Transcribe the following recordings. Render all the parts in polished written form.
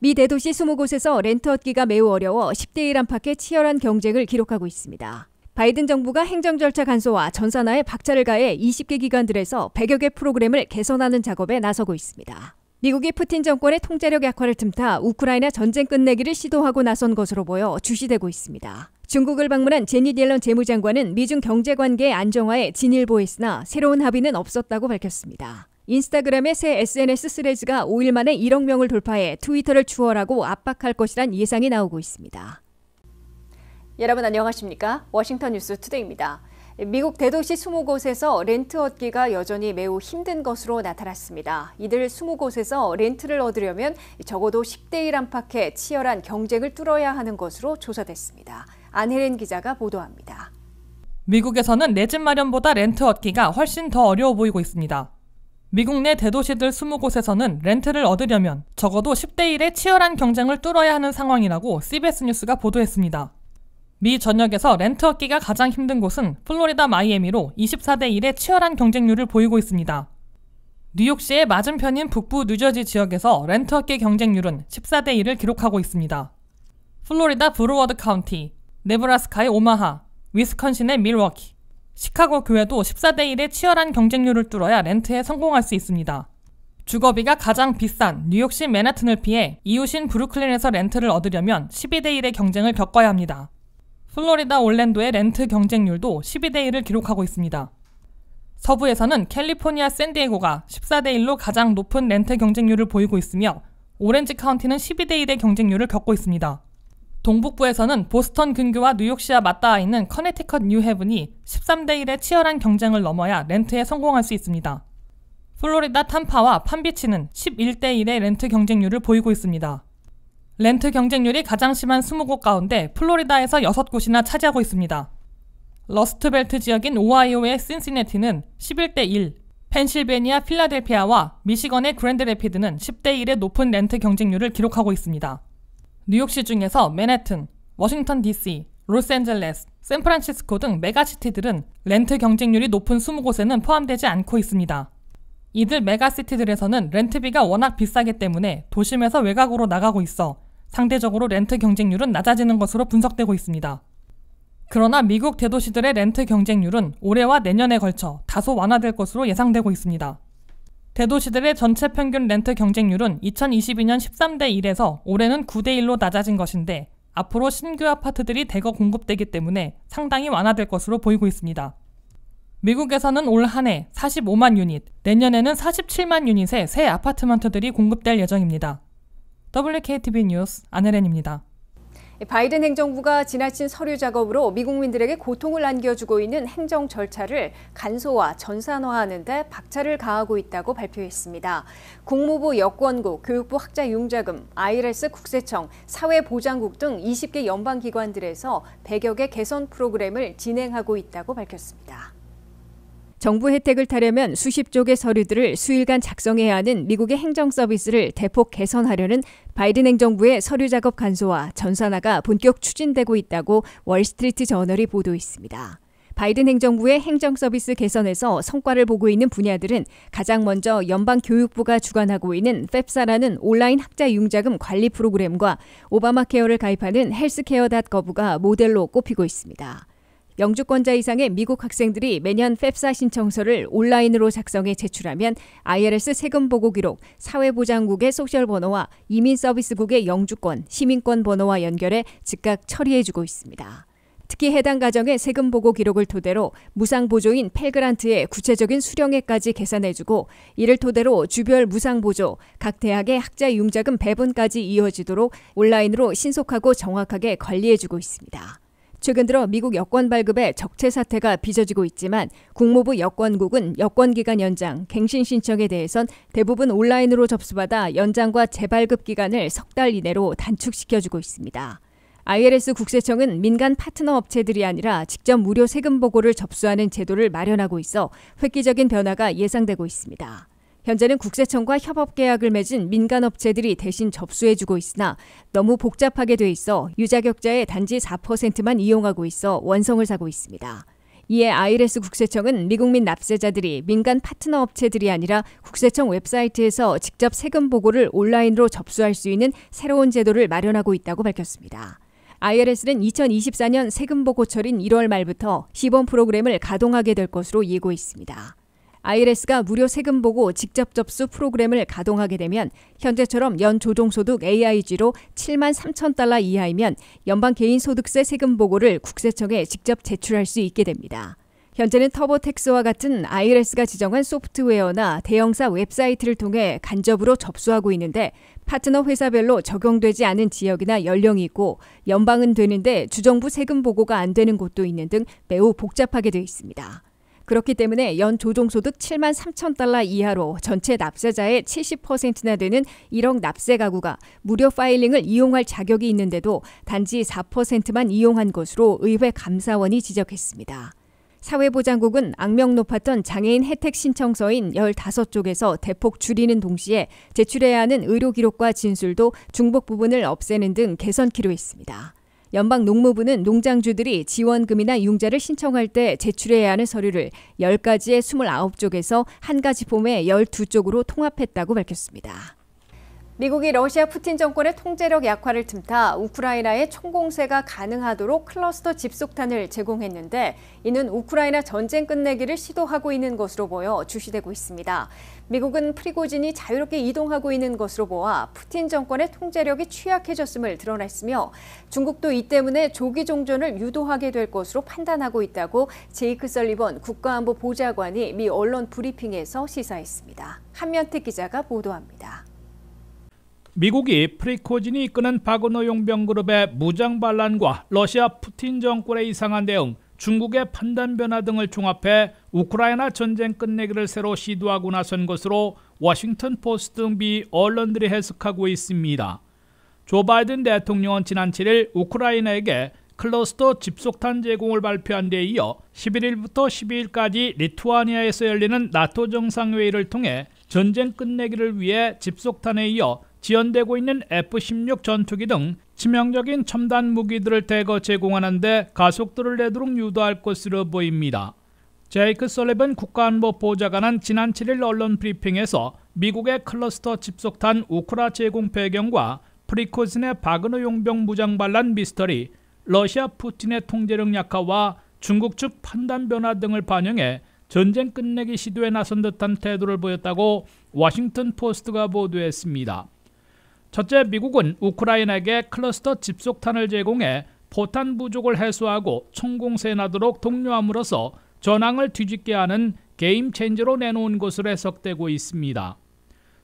미 대도시 20곳에서 렌트 얻기가 매우 어려워 10대 1 안팎의 치열한 경쟁을 기록하고 있습니다. 바이든 정부가 행정 절차 간소화, 전산화에 박차를 가해 20개 기관들에서 100여 개 프로그램을 개선하는 작업에 나서고 있습니다. 미국이 푸틴 정권의 통제력 약화를 틈타 우크라이나 전쟁 끝내기를 시도하고 나선 것으로 보여 주시되고 있습니다. 중국을 방문한 제닛 옐런 재무장관은 미중 경제관계의 안정화에 진일보했으나 새로운 합의는 없었다고 밝혔습니다. 인스타그램의 새 SNS 스레즈가 5일 만에 1억 명을 돌파해 트위터를 추월하고 압박할 것이란 예상이 나오고 있습니다. 여러분 안녕하십니까? 워싱턴 뉴스 투데이입니다. 미국 대도시 20곳에서 렌트 얻기가 여전히 매우 힘든 것으로 나타났습니다. 이들 20곳에서 렌트를 얻으려면 적어도 10대 1 안팎의 치열한 경쟁을 뚫어야 하는 것으로 조사됐습니다. 안혜린 기자가 보도합니다. 미국에서는 내 집 마련보다 렌트 얻기가 훨씬 더 어려워 보이고 있습니다. 미국 내 대도시들 20곳에서는 렌트를 얻으려면 적어도 10대 1의 치열한 경쟁을 뚫어야 하는 상황이라고 CBS 뉴스가 보도했습니다. 미 전역에서 렌트 얻기가 가장 힘든 곳은 플로리다 마이애미로 24대 1의 치열한 경쟁률을 보이고 있습니다. 뉴욕시의 맞은편인 북부 뉴저지 지역에서 렌트 얻기 경쟁률은 14대 1을 기록하고 있습니다. 플로리다 브로워드 카운티, 네브라스카의 오마하, 위스컨신의 밀워키, 시카고 교회도 14대 1의 치열한 경쟁률을 뚫어야 렌트에 성공할 수 있습니다. 주거비가 가장 비싼 뉴욕시 맨하튼을 피해 이웃인 브루클린에서 렌트를 얻으려면 12대 1의 경쟁을 겪어야 합니다. 플로리다 올랜도의 렌트 경쟁률도 12대 1을 기록하고 있습니다. 서부에서는 캘리포니아 샌디에고가 14대 1로 가장 높은 렌트 경쟁률을 보이고 있으며 오렌지 카운티는 12대 1의 경쟁률을 겪고 있습니다. 동북부에서는 보스턴 근교와 뉴욕시와 맞닿아 있는 커네티컷 뉴헤븐이 13대 1의 치열한 경쟁을 넘어야 렌트에 성공할 수 있습니다. 플로리다 탐파와 판비치는 11대 1의 렌트 경쟁률을 보이고 있습니다. 렌트 경쟁률이 가장 심한 20곳 가운데 플로리다에서 6곳이나 차지하고 있습니다. 러스트벨트 지역인 오하이오의 신시내티는 11대 1, 펜실베니아 필라델피아와 미시건의 그랜드 레피드는 10대 1의 높은 렌트 경쟁률을 기록하고 있습니다. 뉴욕시 중에서 맨해튼, 워싱턴 DC, 로스앤젤레스, 샌프란시스코 등 메가시티들은 렌트 경쟁률이 높은 20곳에는 포함되지 않고 있습니다. 이들 메가시티들에서는 렌트비가 워낙 비싸기 때문에 도심에서 외곽으로 나가고 있어 상대적으로 렌트 경쟁률은 낮아지는 것으로 분석되고 있습니다. 그러나 미국 대도시들의 렌트 경쟁률은 올해와 내년에 걸쳐 다소 완화될 것으로 예상되고 있습니다. 대도시들의 전체 평균 렌트 경쟁률은 2022년 13대 1에서 올해는 9대 1로 낮아진 것인데 앞으로 신규 아파트들이 대거 공급되기 때문에 상당히 완화될 것으로 보이고 있습니다. 미국에서는 올 한 해 45만 유닛, 내년에는 47만 유닛의 새 아파트먼트들이 공급될 예정입니다. WKTV 뉴스 안혜린입니다. 바이든 행정부가 지나친 서류 작업으로 미국민들에게 고통을 안겨주고 있는 행정 절차를 간소화, 전산화하는 데 박차를 가하고 있다고 발표했습니다. 국무부 여권국, 교육부 학자융자금, IRS 국세청, 사회보장국 등 20개 연방기관들에서 100여 개 개선 프로그램을 진행하고 있다고 밝혔습니다. 정부 혜택을 타려면 수십 쪽의 서류들을 수일간 작성해야 하는 미국의 행정 서비스를 대폭 개선하려는 바이든 행정부의 서류 작업 간소화, 전산화가 본격 추진되고 있다고 월스트리트 저널이 보도했습니다. 바이든 행정부의 행정 서비스 개선에서 성과를 보고 있는 분야들은 가장 먼저 연방교육부가 주관하고 있는 팹사라는 온라인 학자 융자금 관리 프로그램과 오바마 케어를 가입하는 헬스케어.gov가 모델로 꼽히고 있습니다. 영주권자 이상의 미국 학생들이 매년 팹사 신청서를 온라인으로 작성해 제출하면 IRS 세금 보고 기록, 사회보장국의 소셜 번호와 이민서비스국의 영주권, 시민권 번호와 연결해 즉각 처리해주고 있습니다. 특히 해당 가정의 세금 보고 기록을 토대로 무상 보조인 펠그란트의 구체적인 수령액까지 계산해주고 이를 토대로 주별 무상 보조, 각 대학의 학자 융자금 배분까지 이어지도록 온라인으로 신속하고 정확하게 관리해주고 있습니다. 최근 들어 미국 여권 발급에 적체 사태가 빚어지고 있지만 국무부 여권국은 여권기간 연장, 갱신 신청에 대해선 대부분 온라인으로 접수받아 연장과 재발급 기간을 석 달 이내로 단축시켜주고 있습니다. IRS 국세청은 민간 파트너 업체들이 아니라 직접 무료 세금 보고를 접수하는 제도를 마련하고 있어 획기적인 변화가 예상되고 있습니다. 현재는 국세청과 협업 계약을 맺은 민간 업체들이 대신 접수해주고 있으나 너무 복잡하게 돼 있어 유자격자의 단지 4%만 이용하고 있어 원성을 사고 있습니다. 이에 IRS 국세청은 미국민 납세자들이 민간 파트너 업체들이 아니라 국세청 웹사이트에서 직접 세금 보고를 온라인으로 접수할 수 있는 새로운 제도를 마련하고 있다고 밝혔습니다. IRS는 2024년 세금 보고철인 1월 말부터 시범 프로그램을 가동하게 될 것으로 예고했습니다. IRS가 무료 세금 보고 직접 접수 프로그램을 가동하게 되면 현재처럼 연 조종소득 AIG로 7만 3천 달러 이하이면 연방 개인소득세 세금 보고를 국세청에 직접 제출할 수 있게 됩니다. 현재는 터보택스와 같은 IRS가 지정한 소프트웨어나 대형사 웹사이트를 통해 간접으로 접수하고 있는데 파트너 회사별로 적용되지 않은 지역이나 연령이 있고 연방은 되는데 주정부 세금 보고가 안 되는 곳도 있는 등 매우 복잡하게 되어 있습니다. 그렇기 때문에 연 조종소득 7만 3천 달러 이하로 전체 납세자의 70%나 되는 1억 납세 가구가 무료 파일링을 이용할 자격이 있는데도 단지 4%만 이용한 것으로 의회 감사원이 지적했습니다. 사회보장국은 악명 높았던 장애인 혜택 신청서인 15쪽에서 대폭 줄이는 동시에 제출해야 하는 의료 기록과 진술도 중복 부분을 없애는 등 개선키로 했습니다. 연방 농무부는 농장주들이 지원금이나 융자를 신청할 때 제출해야 하는 서류를 10가지의 29쪽에서 한 가지 폼의 12쪽으로 통합했다고 밝혔습니다. 미국이 러시아 푸틴 정권의 통제력 약화를 틈타 우크라이나에 총공세가 가능하도록 클러스터 집속탄을 제공했는데 이는 우크라이나 전쟁 끝내기를 시도하고 있는 것으로 보여 주시되고 있습니다. 미국은 프리고진이 자유롭게 이동하고 있는 것으로 보아 푸틴 정권의 통제력이 취약해졌음을 드러냈으며 중국도 이 때문에 조기 종전을 유도하게 될 것으로 판단하고 있다고 제이크 설리번 국가안보 보좌관이 미 언론 브리핑에서 시사했습니다. 한면택 기자가 보도합니다. 미국이 프리고진이 이끄는 바그너 용병 그룹의 무장 반란과 러시아 푸틴 정권의 이상한 대응, 중국의 판단 변화 등을 종합해 우크라이나 전쟁 끝내기를 새로 시도하고 나선 것으로 워싱턴 포스트 등 미 언론들이 해석하고 있습니다. 조 바이든 대통령은 지난 7일 우크라이나에게 클러스터 집속탄 제공을 발표한 데 이어 11일부터 12일까지 리투아니아에서 열리는 나토 정상회의를 통해 전쟁 끝내기를 위해 집속탄에 이어 지연되고 있는 F-16 전투기 등 치명적인 첨단 무기들을 대거 제공하는 데 가속도를 내도록 유도할 것으로 보입니다. 제이크 설리번 국가안보 보좌관은 지난 7일 언론 브리핑에서 미국의 클러스터 집속탄 우크라 제공 배경과 프리고진의 바그너 용병 무장 반란 미스터리, 러시아 푸틴의 통제력 약화와 중국 측 판단 변화 등을 반영해 전쟁 끝내기 시도에 나선 듯한 태도를 보였다고 워싱턴 포스트가 보도했습니다. 첫째, 미국은 우크라이나에게 클러스터 집속탄을 제공해 포탄 부족을 해소하고 총공세에 나도록 독려함으로써 전황을 뒤집게 하는 게임 체인저로 내놓은 것으로 해석되고 있습니다.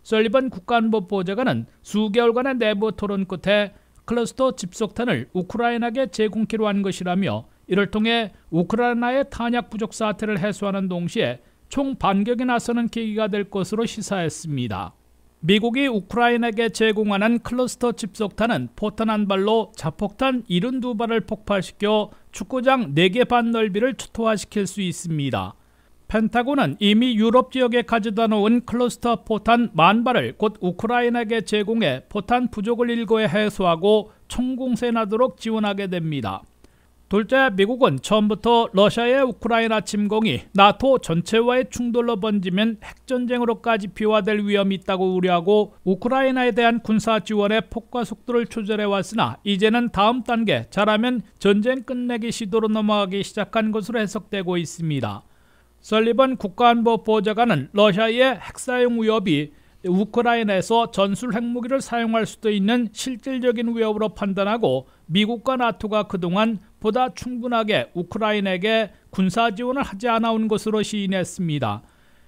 설리번 국가안보 보좌관은 수개월간의 내부 토론 끝에 클러스터 집속탄을 우크라이나에게 제공키로 한 것이라며 이를 통해 우크라이나의 탄약 부족 사태를 해소하는 동시에 총반격에 나서는 계기가 될 것으로 시사했습니다. 미국이 우크라이나에게 제공하는 클러스터 집속탄은 포탄 한 발로 자폭탄 72발을 폭발시켜 축구장 4개 반 넓이를 초토화시킬 수 있습니다. 펜타곤은 이미 유럽 지역에 가져다 놓은 클러스터 포탄 10,000발을 곧 우크라이나에게 제공해 포탄 부족을 일거에 해소하고 총공세에 나도록 지원하게 됩니다. 둘째, 미국은 처음부터 러시아의 우크라이나 침공이 나토 전체와의 충돌로 번지면 핵전쟁으로까지 비화될 위험이 있다고 우려하고 우크라이나에 대한 군사 지원의 폭과 속도를 조절해왔으나 이제는 다음 단계, 잘하면 전쟁 끝내기 시도로 넘어가기 시작한 것으로 해석되고 있습니다. 설리번 국가안보 보좌관은 러시아의 핵사용 위협이 우크라이나에서 전술 핵무기를 사용할 수도 있는 실질적인 위협으로 판단하고 미국과 나토가 그동안 보다 충분하게 우크라이나에게 군사 지원을 하지 않아온 것으로 시인했습니다.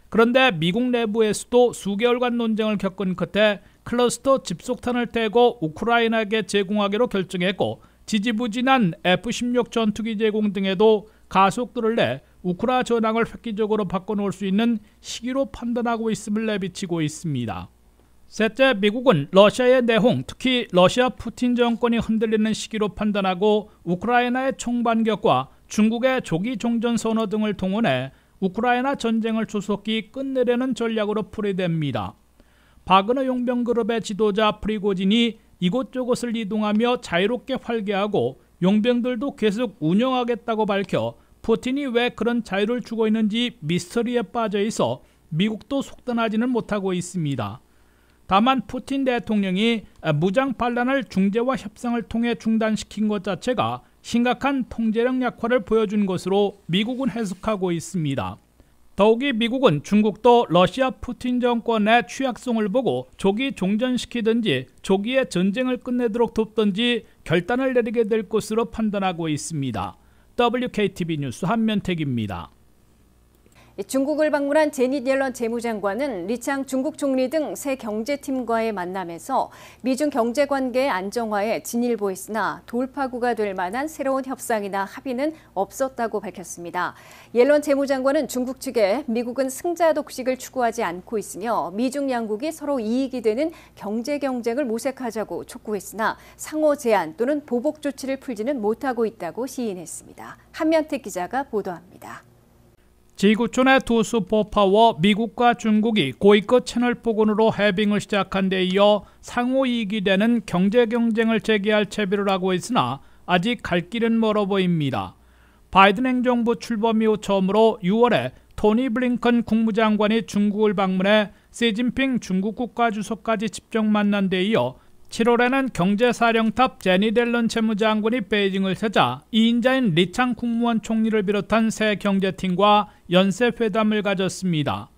그런데 미국 내부에서도 수개월간 논쟁을 겪은 끝에 클러스터 집속탄을 떼고 우크라이나에게 제공하기로 결정했고 지지부진한 F-16 전투기 제공 등에도 가속도를 내 우크라 전황을 획기적으로 바꿔놓을 수 있는 시기로 판단하고 있음을 내비치고 있습니다. 셋째, 미국은 러시아의 내홍, 특히 러시아 푸틴 정권이 흔들리는 시기로 판단하고 우크라이나의 총반격과 중국의 조기 종전 선언 등을 동원해 우크라이나 전쟁을 조속히 끝내려는 전략으로 풀이됩니다. 바그너 용병 그룹의 지도자 프리고진이 이곳저곳을 이동하며 자유롭게 활개하고 용병들도 계속 운영하겠다고 밝혀 푸틴이 왜 그런 자유를 주고 있는지 미스터리에 빠져 있어 미국도 속단하지는 못하고 있습니다. 다만 푸틴 대통령이 무장 반란을 중재와 협상을 통해 중단시킨 것 자체가 심각한 통제력 약화를 보여준 것으로 미국은 해석하고 있습니다. 더욱이 미국은 중국도 러시아 푸틴 정권의 취약성을 보고 조기 종전시키든지 조기에 전쟁을 끝내도록 돕든지 결단을 내리게 될 것으로 판단하고 있습니다. WKTV 뉴스 한면택입니다. 중국을 방문한 제닛 옐런 재무장관은 리창 중국 총리 등 새 경제팀과의 만남에서 미중 경제관계의 안정화에 진일보했으나 돌파구가 될 만한 새로운 협상이나 합의는 없었다고 밝혔습니다. 옐런 재무장관은 중국 측에 미국은 승자 독식을 추구하지 않고 있으며 미중 양국이 서로 이익이 되는 경제 경쟁을 모색하자고 촉구했으나 상호 제한 또는 보복 조치를 풀지는 못하고 있다고 시인했습니다. 한면택 기자가 보도합니다. 지구촌의 두 슈퍼파워 미국과 중국이 고위급 채널 폭언으로 해빙을 시작한 데 이어 상호 이익이 되는 경제 경쟁을 재개할 채비를 하고 있으나 아직 갈 길은 멀어 보입니다. 바이든 행정부 출범 이후 처음으로 6월에 토니 블링컨 국무장관이 중국을 방문해 시진핑 중국 국가주석까지 직접 만난 데 이어 7월에는 경제사령탑 제닛 옐런 재무장관이 베이징을 찾아 2인자인 리창 국무원 총리를 비롯한 새 경제팀과 연쇄회담을 가졌습니다.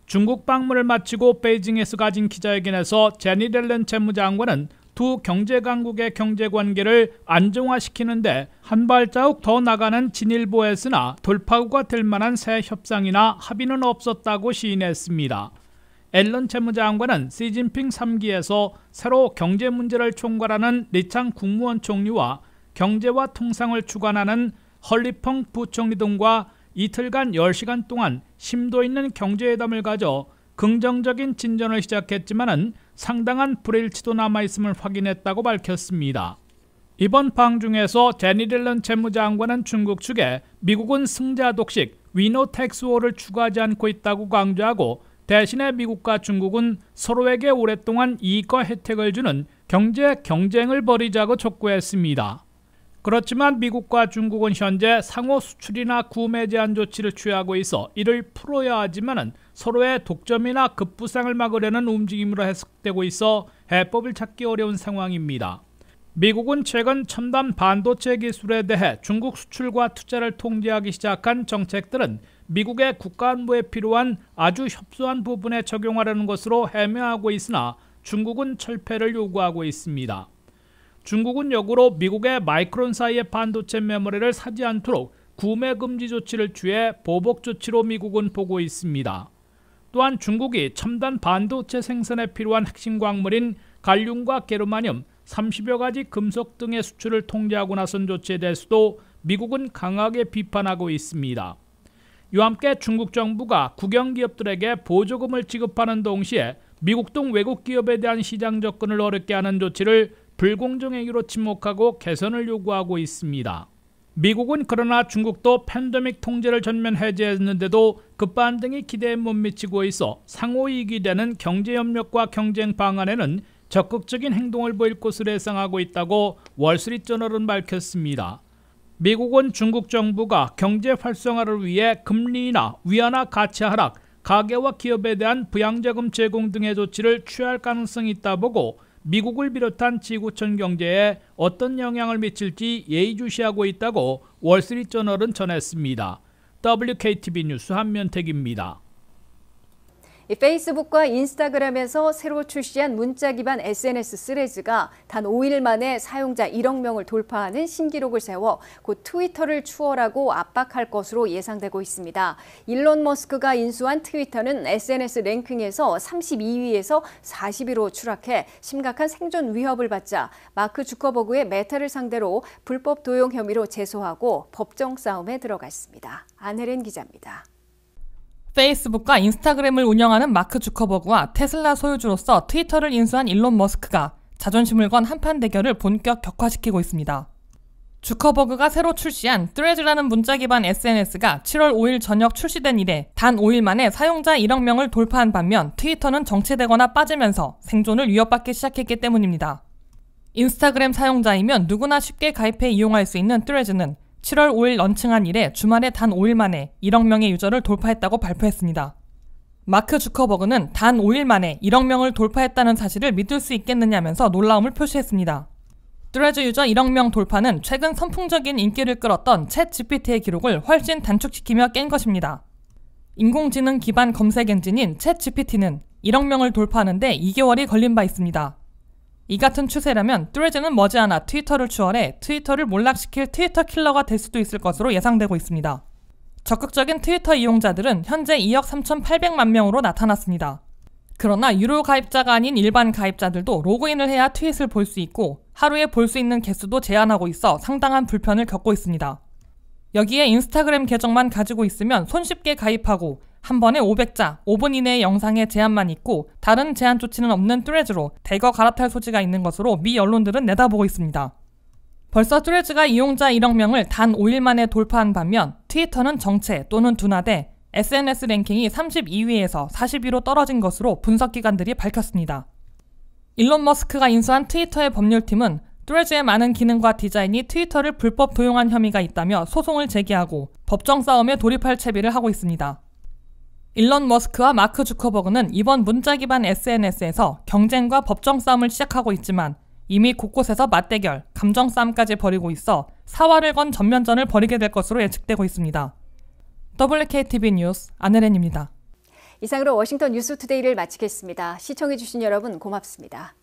중국 방문을 마치고 베이징에서 가진 기자회견에서 제닛 옐런 재무장관은 두 경제강국의 경제관계를 안정화시키는데 한 발자국 더 나가는 진일보했으나 돌파구가 될 만한 새 협상이나 합의는 없었다고 시인했습니다. 앨런 재무장관은 시진핑 3기에서 새로 경제 문제를 총괄하는 리창 국무원 총리와 경제와 통상을 주관하는 헐리펑 부총리 등과 이틀간 10시간 동안 심도 있는 경제회담을 가져 긍정적인 진전을 시작했지만 상당한 불일치도 남아있음을 확인했다고 밝혔습니다. 이번 방중에서 제닛 옐런 재무장관은 중국 측에 미국은 승자 독식, 위노 텍스워를 추구하지 않고 있다고 강조하고 대신에 미국과 중국은 서로에게 오랫동안 이익과 혜택을 주는 경제 경쟁을 벌이자고 촉구했습니다. 그렇지만 미국과 중국은 현재 상호 수출이나 구매 제한 조치를 취하고 있어 이를 풀어야 하지만 서로의 독점이나 급부상을 막으려는 움직임으로 해석되고 있어 해법을 찾기 어려운 상황입니다. 미국은 최근 첨단 반도체 기술에 대해 중국 수출과 투자를 통제하기 시작한 정책들은 미국의 국가 안보에 필요한 아주 협소한 부분에 적용하려는 것으로 헤매하고 있으나 중국은 철폐를 요구하고 있습니다. 중국은 역으로 미국의 마이크론 사이의 반도체 메모리를 사지 않도록 구매 금지 조치를 취해 보복 조치로 미국은 보고 있습니다. 또한 중국이 첨단 반도체 생산에 필요한 핵심 광물인 갈륨과 게르마늄, 30여 가지 금속 등의 수출을 통제하고 나선 조치에 대해서도 미국은 강하게 비판하고 있습니다. 이와 함께 중국 정부가 국영기업들에게 보조금을 지급하는 동시에 미국 등 외국 기업에 대한 시장 접근을 어렵게 하는 조치를 불공정행위로 지목하고 개선을 요구하고 있습니다. 미국은 그러나 중국도 팬데믹 통제를 전면 해제했는데도 그 반등이 기대에 못 미치고 있어 상호이익이 되는 경제협력과 경쟁 방안에는 적극적인 행동을 보일 것으로 예상하고 있다고 월스트리트저널은 밝혔습니다. 미국은 중국 정부가 경제 활성화를 위해 금리나 위안화 가치 하락, 가계와 기업에 대한 부양자금 제공 등의 조치를 취할 가능성이 있다 보고 미국을 비롯한 지구촌 경제에 어떤 영향을 미칠지 예의주시하고 있다고 월스트리트저널은 전했습니다. WKTV 뉴스 한면택입니다. 페이스북과 인스타그램에서 새로 출시한 문자 기반 SNS 스레즈가 단 5일 만에 사용자 1억 명을 돌파하는 신기록을 세워 곧 트위터를 추월하고 압박할 것으로 예상되고 있습니다. 일론 머스크가 인수한 트위터는 SNS 랭킹에서 32위에서 40위로 추락해 심각한 생존 위협을 받자 마크 주커버그의 메타를 상대로 불법 도용 혐의로 제소하고 법정 싸움에 들어갔습니다. 안혜린 기자입니다. 페이스북과 인스타그램을 운영하는 마크 주커버그와 테슬라 소유주로서 트위터를 인수한 일론 머스크가 자존심을 건 한판 대결을 본격 격화시키고 있습니다. 주커버그가 새로 출시한 Threads라는 문자 기반 SNS가 7월 5일 저녁 출시된 이래 단 5일 만에 사용자 1억 명을 돌파한 반면 트위터는 정체되거나 빠지면서 생존을 위협받기 시작했기 때문입니다. 인스타그램 사용자이면 누구나 쉽게 가입해 이용할 수 있는 Threads는 7월 5일 런칭한 이래 주말에 단 5일 만에 1억 명의 유저를 돌파했다고 발표했습니다. 마크 주커버그는 단 5일 만에 1억 명을 돌파했다는 사실을 믿을 수 있겠느냐면서 놀라움을 표시했습니다. Threads 유저 1억 명 돌파는 최근 선풍적인 인기를 끌었던 챗 GPT의 기록을 훨씬 단축시키며 깬 것입니다. 인공지능 기반 검색 엔진인 챗 GPT는 1억 명을 돌파하는데 2개월이 걸린 바 있습니다. 이 같은 추세라면 Threads는 머지않아 트위터를 추월해 트위터를 몰락시킬 트위터 킬러가 될 수도 있을 것으로 예상되고 있습니다. 적극적인 트위터 이용자들은 현재 2억 3,800만 명으로 나타났습니다. 그러나 유료 가입자가 아닌 일반 가입자들도 로그인을 해야 트윗을 볼 수 있고 하루에 볼 수 있는 개수도 제한하고 있어 상당한 불편을 겪고 있습니다. 여기에 인스타그램 계정만 가지고 있으면 손쉽게 가입하고 한 번에 500자, 5분 이내의 영상에 제한만 있고 다른 제한 조치는 없는 Threads로 대거 갈아탈 소지가 있는 것으로 미 언론들은 내다보고 있습니다. 벌써 Threads가 이용자 1억 명을 단 5일 만에 돌파한 반면 트위터는 정체 또는 둔화돼 SNS 랭킹이 32위에서 40위로 떨어진 것으로 분석기관들이 밝혔습니다. 일론 머스크가 인수한 트위터의 법률팀은 Threads의 많은 기능과 디자인이 트위터를 불법 도용한 혐의가 있다며 소송을 제기하고 법정 싸움에 돌입할 채비를 하고 있습니다. 일론 머스크와 마크 주커버그는 이번 문자 기반 SNS에서 경쟁과 법정 싸움을 시작하고 있지만 이미 곳곳에서 맞대결, 감정 싸움까지 벌이고 있어 사활을 건 전면전을 벌이게 될 것으로 예측되고 있습니다. WKTV 뉴스 안혜린입니다. 이상으로 워싱턴 뉴스투데이를 마치겠습니다. 시청해주신 여러분 고맙습니다.